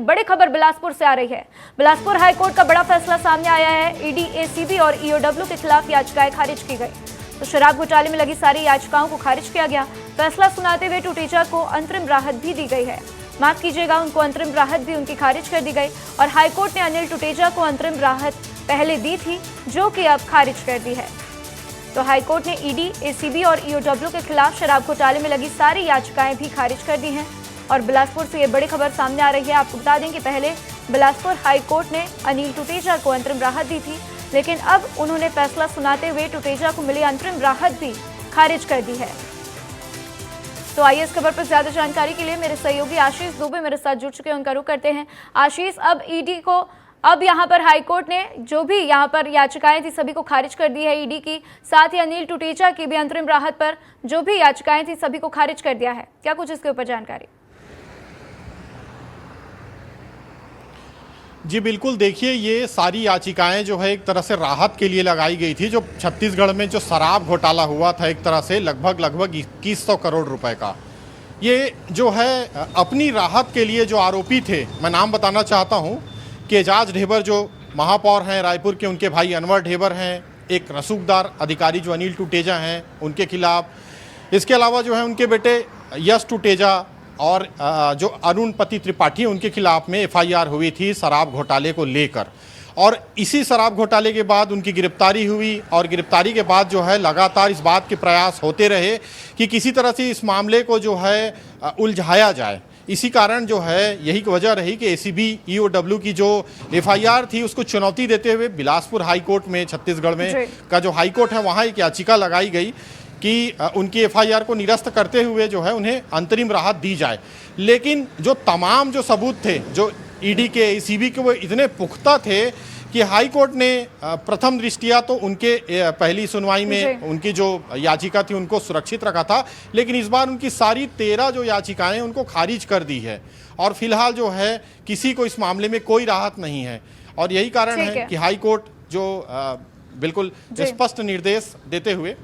बड़ी खबर बिलासपुर से आ रही है। बिलासपुर हाईकोर्ट का बड़ा फैसला सामने आया है। ईडी, एसीबी और ईओडब्ल्यू के खिलाफ याचिकाएं खारिज की गई। तो शराब घोटाले में लगी सारी याचिकाओं को खारिज किया गया। फैसला सुनाते हुए टुटेजा को अंतरिम राहत भी दी गई है। माफ कीजिएगा, उनको अंतरिम राहत भी उनकी खारिज कर दी गई और हाईकोर्ट ने अनिल टुटेजा को अंतरिम राहत पहले दी थी, जो कि अब खारिज कर दी है। तो हाईकोर्ट ने ईडी, एसीबी और ईओडब्ल्यू के खिलाफ शराब घोटाले में लगी सारी याचिकाएं भी खारिज कर दी हैं। और बिलासपुर से ये बड़ी खबर सामने आ रही है। आपको बता दें कि पहले बिलासपुर हाईकोर्ट ने अनिल टुटेजा को अंतरिम राहत दी थी, लेकिन अब उन्होंने फैसला सुनाते हुए टुटेजा को मिली अंतरिम राहत भी खारिज कर दी है। तो आइए इस खबर पर ज्यादा जानकारी के लिए मेरे सहयोगी आशीष दुबे मेरे साथ जुड़ चुके हैं, उनका रुख करते हैं। आशीष, अब यहाँ पर हाईकोर्ट ने जो भी यहाँ पर याचिकाएं थी सभी को खारिज कर दी है ईडी की, साथ ही अनिल टुटेजा की भी अंतरिम राहत पर जो भी याचिकाएं थी सभी को खारिज कर दिया है। क्या कुछ इसके ऊपर जानकारी? जी बिल्कुल, देखिए ये सारी याचिकाएं जो है एक तरह से राहत के लिए लगाई गई थी। जो छत्तीसगढ़ में जो शराब घोटाला हुआ था एक तरह से लगभग 2100 करोड़ रुपए का, ये जो है अपनी राहत के लिए जो आरोपी थे, मैं नाम बताना चाहता हूं कि एजाज ढेबर जो महापौर हैं रायपुर के, उनके भाई अनवर ढेबर हैं, एक रसूखदार अधिकारी जो अनिल टुटेजा हैं उनके खिलाफ, इसके अलावा जो है उनके बेटे यश टुटेजा और जो अरुण पति त्रिपाठी उनके खिलाफ में एफआईआर हुई थी शराब घोटाले को लेकर। और इसी शराब घोटाले के बाद उनकी गिरफ्तारी हुई और गिरफ्तारी के बाद जो है लगातार इस बात के प्रयास होते रहे कि किसी तरह से इस मामले को जो है उलझाया जाए। इसी कारण जो है यही वजह रही कि एसीबी ईओडब्ल्यू की जो एफआईआर थी उसको चुनौती देते हुए बिलासपुर हाईकोर्ट में, छत्तीसगढ़ में का जो हाईकोर्ट है वहाँ एक याचिका लगाई गई कि उनकी एफआईआर को निरस्त करते हुए जो है उन्हें अंतरिम राहत दी जाए। लेकिन जो तमाम जो सबूत थे जो ईडी के, एसीबी के, वो इतने पुख्ता थे कि हाई कोर्ट ने प्रथम दृष्टिया तो उनके पहली सुनवाई में उनकी जो याचिका थी उनको सुरक्षित रखा था, लेकिन इस बार उनकी सारी 13 जो याचिकाएं उनको खारिज कर दी है और फिलहाल जो है किसी को इस मामले में कोई राहत नहीं है। और यही कारण है कि हाई कोर्ट जो बिल्कुल स्पष्ट निर्देश देते हुए